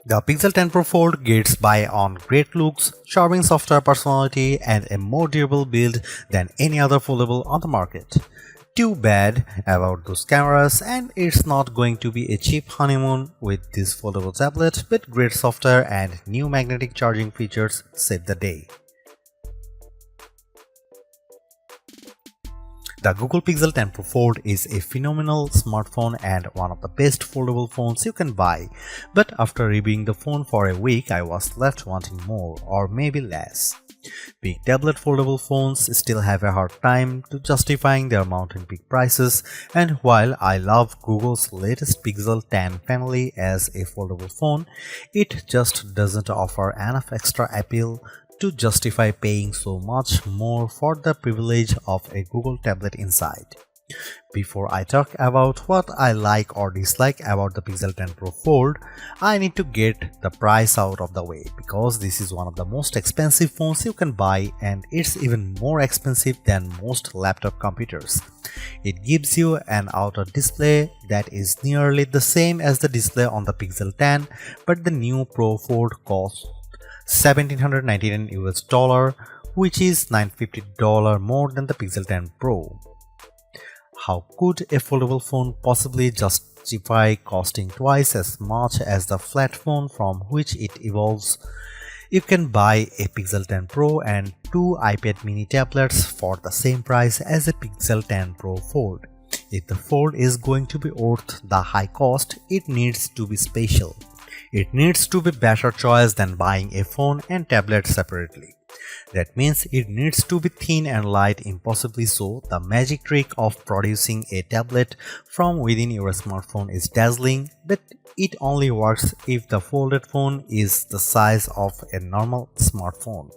The Pixel 10 Pro Fold gets by on great looks, charming software personality, and a more durable build than any other foldable on the market. Too bad about those cameras, and it's not going to be a cheap honeymoon with this foldable tablet, but great software and new magnetic charging features save the day. The Google Pixel 10 Pro Fold is a phenomenal smartphone and one of the best foldable phones you can buy, but after reviewing the phone for a week I was left wanting more or maybe less. Big tablet foldable phones still have a hard time to justifying their mountain peak prices, and while I love Google's latest Pixel 10 family as a foldable phone, it just doesn't offer enough extra appeal to justify paying so much more for the privilege of a Google tablet inside. Before I talk about what I like or dislike about the Pixel 10 Pro Fold, I need to get the price out of the way because this is one of the most expensive phones you can buy, and it's even more expensive than most laptop computers. It gives you an outer display that is nearly the same as the display on the Pixel 10, but the new Pro Fold costs $1,799 US, which is $950 more than the Pixel 10 Pro. How could a foldable phone possibly justify costing twice as much as the flat phone from which it evolves? You can buy a Pixel 10 Pro and two iPad mini tablets for the same price as a Pixel 10 Pro Fold. If the Fold is going to be worth the high cost, it needs to be special. It needs to be better choice than buying a phone and tablet separately. That means it needs to be thin and light, impossibly so. The magic trick of producing a tablet from within your smartphone is dazzling, but it only works if the folded phone is the size of a normal smartphone.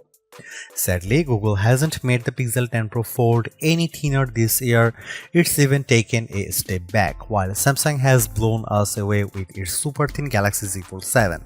Sadly, Google hasn't made the Pixel 10 Pro Fold any thinner this year. It's even taken a step back, while Samsung has blown us away with its super thin Galaxy Z Fold 7.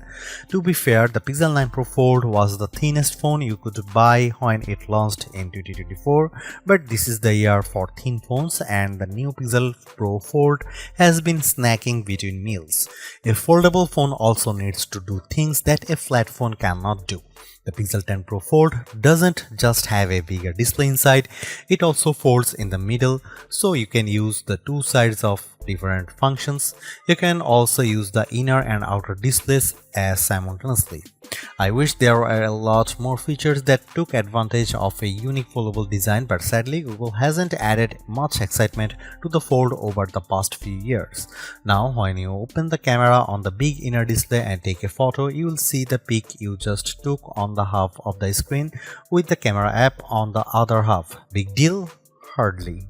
To be fair, the Pixel 9 Pro Fold was the thinnest phone you could buy when it launched in 2024, but this is the year for thin phones, and the new Pixel Pro Fold has been snacking between meals. A foldable phone also needs to do things that a flat phone cannot do. The Pixel 10 Pro Fold doesn't just have a bigger display inside, it also folds in the middle, so you can use the two sides of different functions. You can also use the inner and outer displays as simultaneously. I wish there were a lot more features that took advantage of a unique foldable design, but sadly Google hasn't added much excitement to the Fold over the past few years. Now when you open the camera on the big inner display and take a photo, you will see the pic you just took on the half of the screen with the camera app on the other half. Big deal? Hardly.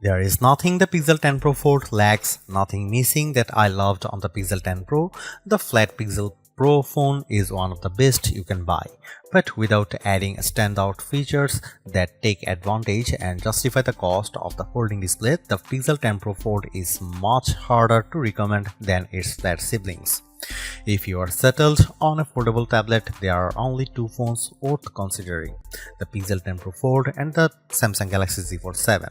There is nothing the Pixel 10 Pro Fold lacks, nothing missing that I loved on the Pixel 10 Pro. The flat Pixel Pro phone is one of the best you can buy, but without adding standout features that take advantage and justify the cost of the folding display, the Pixel 10 Pro Fold is much harder to recommend than its flat siblings. If you are settled on a foldable tablet, there are only two phones worth considering: the Pixel 10 Pro Fold and the Samsung Galaxy Z Fold 7.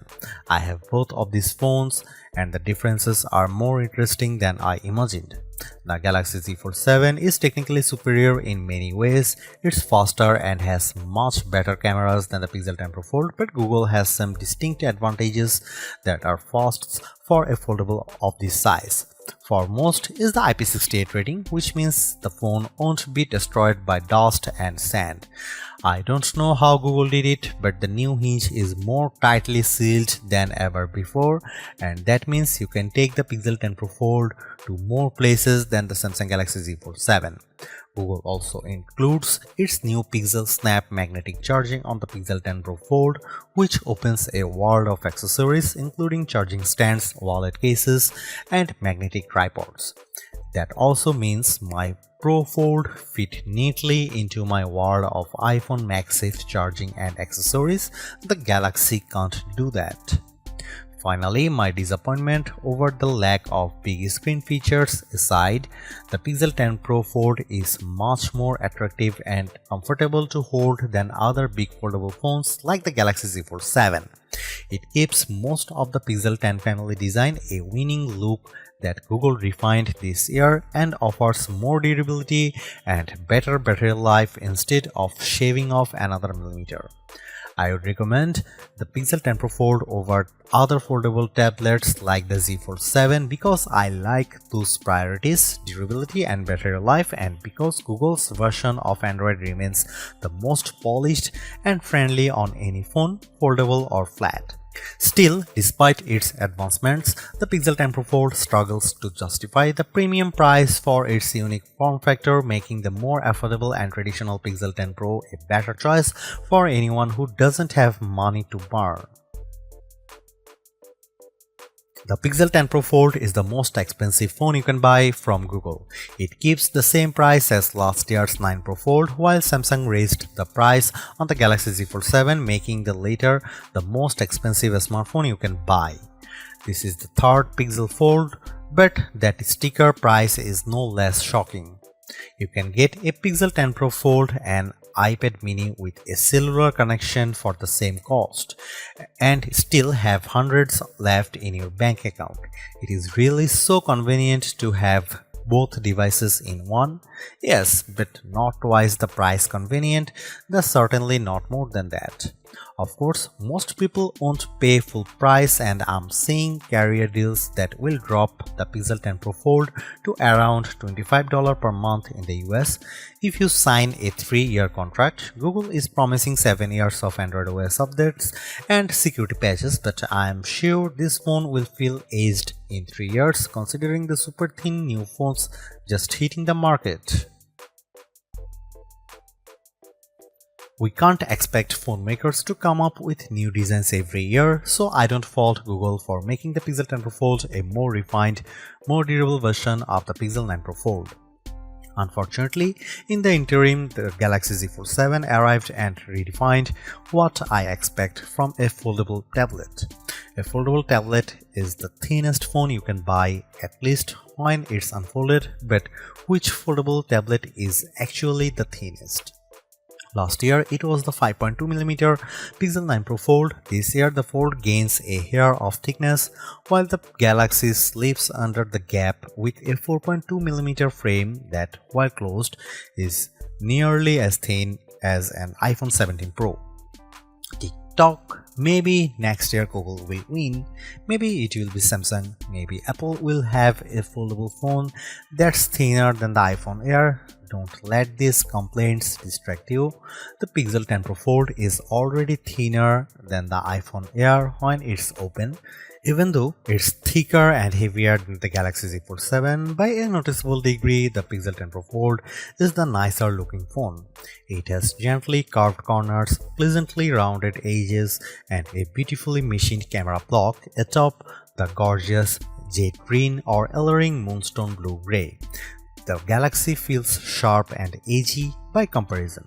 I have both of these phones, and the differences are more interesting than I imagined. The Galaxy Z Fold 7 is technically superior in many ways. It's faster and has much better cameras than the Pixel 10 Pro Fold, but Google has some distinct advantages that are firsts for a foldable of this size. Foremost is the IP68 rating, which means the phone won't be destroyed by dust and sand. I don't know how Google did it, but the new hinge is more tightly sealed than ever before, and that means you can take the Pixel 10 Pro Fold to more places than the Samsung Galaxy Z Fold 7. Google also includes its new PixelSnap magnetic charging on the Pixel 10 Pro Fold, which opens a world of accessories including charging stands, wallet cases, and magnetic tripods. That also means my Pro Fold fit neatly into my world of iPhone MagSafe charging and accessories. The Galaxy can't do that. Finally, my disappointment over the lack of big screen features aside, the Pixel 10 Pro Fold is much more attractive and comfortable to hold than other big foldable phones like the Galaxy Z Fold 7. It keeps most of the Pixel 10 family design a winning look that Google refined this year and offers more durability and better battery life instead of shaving off another millimeter. I would recommend the Pixel 10 Pro Fold over other foldable tablets like the Z Fold 7 because I like those priorities, durability and battery life, and because Google's version of Android remains the most polished and friendly on any phone, foldable or flat. Still, despite its advancements, the Pixel 10 Pro Fold struggles to justify the premium price for its unique form factor, making the more affordable and traditional Pixel 10 Pro a better choice for anyone who doesn't have money to burn. The Pixel 10 Pro Fold is the most expensive phone you can buy from Google. It keeps the same price as last year's 9 Pro Fold, while Samsung raised the price on the Galaxy Z Fold 7, making the latter the most expensive smartphone you can buy. This is the third Pixel Fold, but that sticker price is no less shocking. You can get a Pixel 10 Pro Fold and iPad mini with a cellular connection for the same cost and still have hundreds left in your bank account. It is really so convenient to have both devices in one. Yes, but not twice the price convenient, that's certainly not more than that. Of course, most people won't pay full price, and I'm seeing carrier deals that will drop the Pixel 10 Pro Fold to around $25 per month in the US. If you sign a 3-year contract, Google is promising 7 years of Android OS updates and security patches, but I'm sure this phone will feel aged in 3 years considering the super thin new phones just hitting the market. We can't expect phone makers to come up with new designs every year, so I don't fault Google for making the Pixel 10 Pro Fold a more refined, more durable version of the Pixel 9 Pro Fold. Unfortunately, in the interim, the Galaxy Z Fold 7 arrived and redefined what I expect from a foldable tablet. A foldable tablet is the thinnest phone you can buy, at least when it's unfolded, but which foldable tablet is actually the thinnest? Last year, it was the 5.2mm Pixel 9 Pro Fold. This year, the Fold gains a hair of thickness, while the Galaxy slips under the gap with a 4.2mm frame that, while closed, is nearly as thin as an iPhone 17 Pro. TikTok. Maybe next year Google will win, maybe it will be Samsung, maybe Apple will have a foldable phone that's thinner than the iPhone Air. Don't let these complaints distract you. The Pixel 10 Pro Fold is already thinner than the iPhone Air when it's open, even though it's thicker and heavier than the Galaxy Z Fold 7 by a noticeable degree. The Pixel 10 Pro Fold is the nicer looking phone. It has gently curved corners, pleasantly rounded edges, and a beautifully machined camera block atop the gorgeous jade green or alluring moonstone blue-gray. The Galaxy feels sharp and edgy by comparison.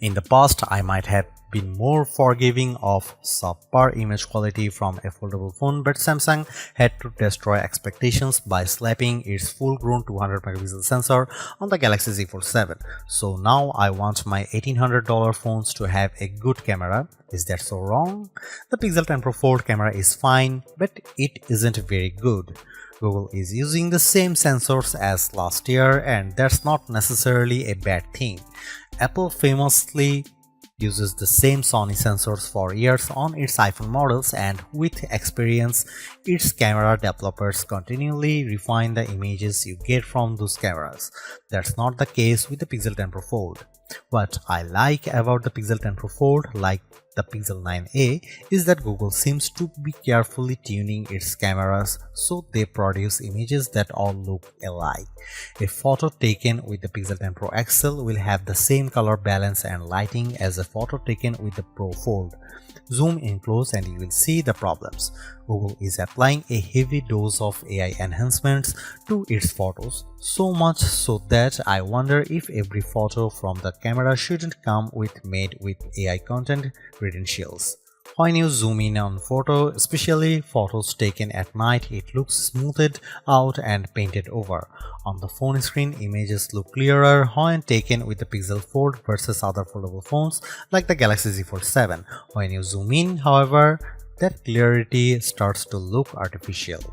In the past, I might have been more forgiving of subpar image quality from a foldable phone, but Samsung had to destroy expectations by slapping its full-grown 200MP sensor on the Galaxy Z Fold 7. So now I want my $1,800 phones to have a good camera. Is that so wrong? The Pixel 10 Pro Fold camera is fine, but it isn't very good. Google is using the same sensors as last year, and that's not necessarily a bad thing. Apple famously uses the same Sony sensors for years on its iPhone models, and with experience, its camera developers continually refine the images you get from those cameras. That's not the case with the Pixel 10 Pro Fold. What I like about the Pixel 10 Pro Fold, like the Pixel 9a, is that Google seems to be carefully tuning its cameras so they produce images that all look alike. A photo taken with the Pixel 10 Pro XL will have the same color balance and lighting as a photo taken with the Pro Fold. Zoom in close and you will see the problems. Google is applying a heavy dose of AI enhancements to its photos, so much so that I wonder if every photo from the camera shouldn't come with made with AI content credentials. When you zoom in on photo, especially photos taken at night, it looks smoothed out and painted over. On the phone screen, images look clearer when taken with the Pixel Fold versus other foldable phones like the Galaxy Z Fold 7. When you zoom in, however, that clarity starts to look artificial.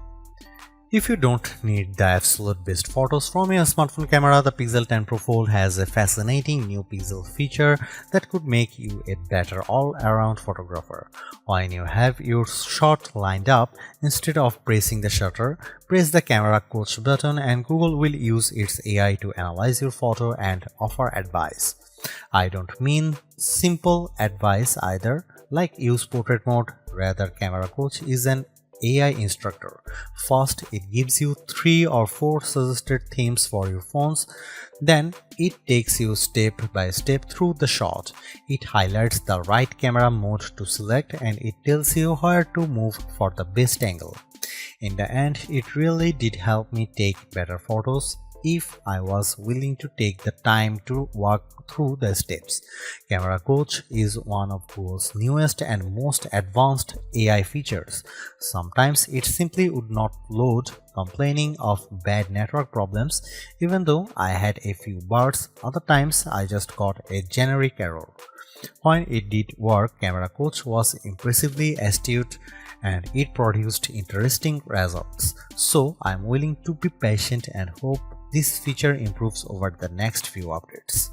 If you don't need the absolute best photos from your smartphone camera, the Pixel 10 Pro Fold has a fascinating new pixel feature that could make you a better all-around photographer. When you have your shot lined up, instead of pressing the shutter, press the camera coach button and Google will use its AI to analyze your photo and offer advice. I don't mean simple advice either, like use portrait mode. Rather, camera coach is an AI instructor. First, it gives you 3 or 4 suggested themes for your phones. Then, it takes you step by step through the shot. It highlights the right camera mode to select and it tells you where to move for the best angle. In the end, it really did help me take better photos if I was willing to take the time to walk through the steps. Camera Coach is one of Google's newest and most advanced AI features. Sometimes it simply would not load, complaining of bad network problems, even though I had a few bars. Other times I just got a generic error. When it did work, Camera Coach was impressively astute and it produced interesting results. So I'm willing to be patient and hope this feature improves over the next few updates.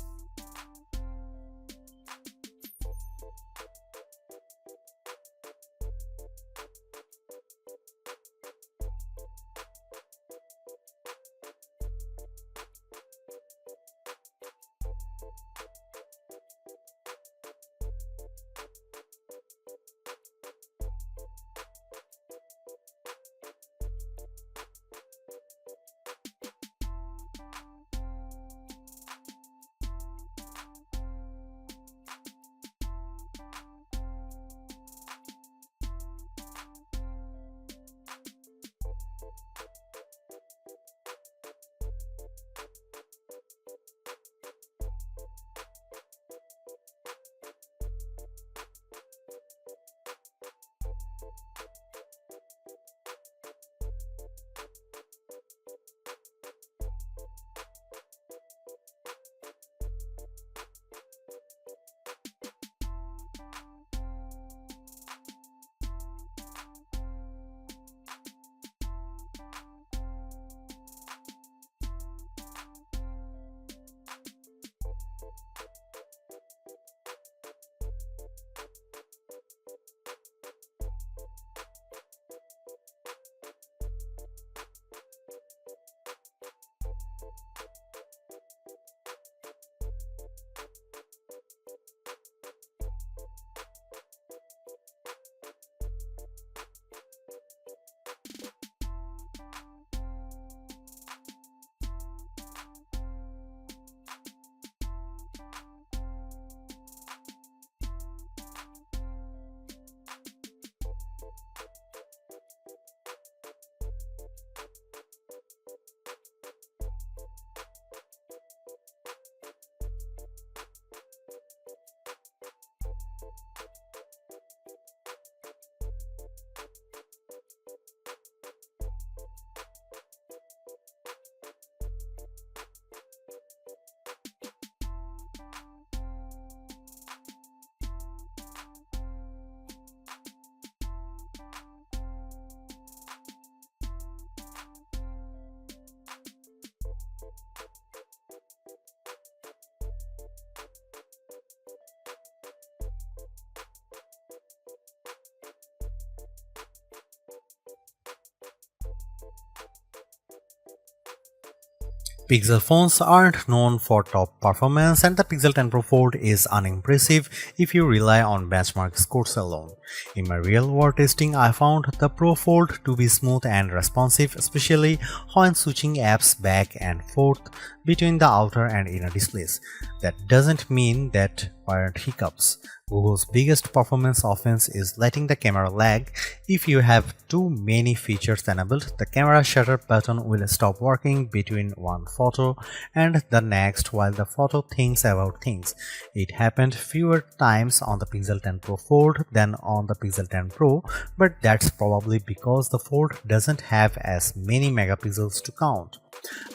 Pixel phones aren't known for top performance and the Pixel 10 Pro Fold is unimpressive if you rely on benchmark scores alone. In my real-world testing, I found the Pro Fold to be smooth and responsive, especially when switching apps back and forth between the outer and inner displays. That doesn't mean that weren't hiccups. Google's biggest performance offense is letting the camera lag. If you have too many features enabled, the camera shutter button will stop working between one photo and the next while the photo thinks about things. It happened fewer times on the Pixel 10 Pro Fold than on the Pixel 10 Pro, but that's probably because the Fold doesn't have as many megapixels to count.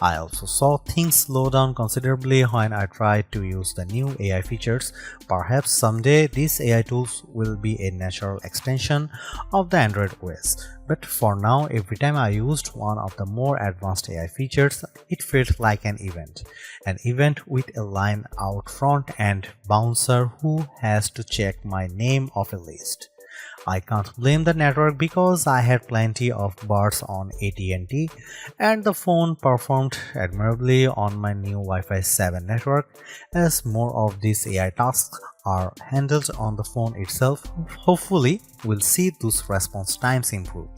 I also saw things slow down considerably when I tried to use the new AI features. Perhaps someday these AI tools will be a natural extension of the Android OS. But for now, every time I used one of the more advanced AI features, it felt like an event. An event with a line out front and bouncer who has to check my name off a list. I can't blame the network because I had plenty of bars on AT&T and the phone performed admirably on my new Wi-Fi 7 network. As more of these AI tasks are handled on the phone itself, hopefully we'll see those response times improve.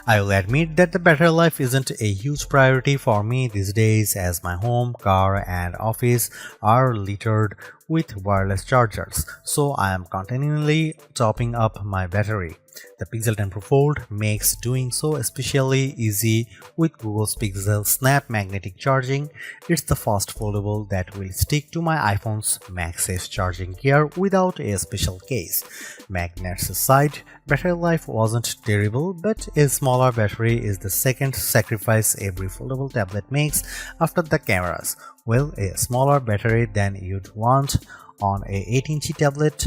I will admit that the battery life isn't a huge priority for me these days as my home, car and office are littered with wireless chargers, so I am continually topping up my battery. The Pixel 10 Pro Fold makes doing so especially easy with Google's PixelSnap magnetic charging. It's the first foldable that will stick to my iPhone's MagSafe charging gear without a special case. Magnets aside, battery life wasn't terrible, but a smaller battery is the second sacrifice every foldable tablet makes after the cameras. Well, a smaller battery than you'd want on a 8-inch tablet.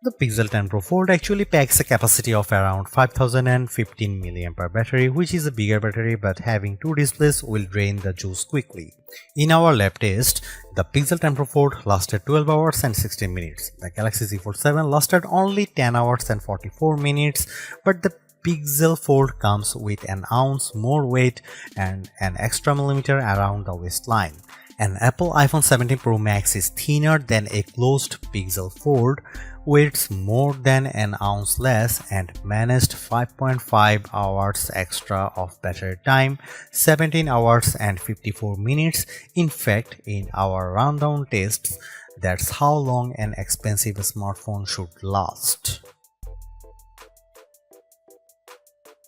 The Pixel 10 Pro Fold actually packs a capacity of around 5015 mAh battery, which is a bigger battery, but having two displays will drain the juice quickly. In our lab test, the Pixel 10 Pro Fold lasted 12 hours and 16 minutes. The Galaxy Z Fold 7 lasted only 10 hours and 44 minutes, but the Pixel Fold comes with an ounce more weight and an extra millimeter around the waistline. An Apple iPhone 17 Pro Max is thinner than a closed Pixel Fold, weighs more than an ounce less and managed 5.5 hours extra of battery time, 17 hours and 54 minutes. In fact, in our rundown tests, that's how long an expensive smartphone should last.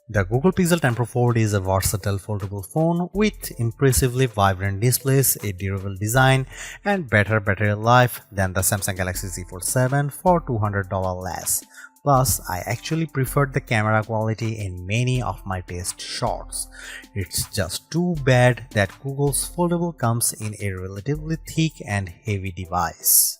The Google Pixel 10 Pro Fold is a versatile foldable phone with impressively vibrant displays, a durable design, and better battery life than the Samsung Galaxy Z Fold 7 for $200 less. Plus, I actually preferred the camera quality in many of my test shots. It's just too bad that Google's foldable comes in a relatively thick and heavy device.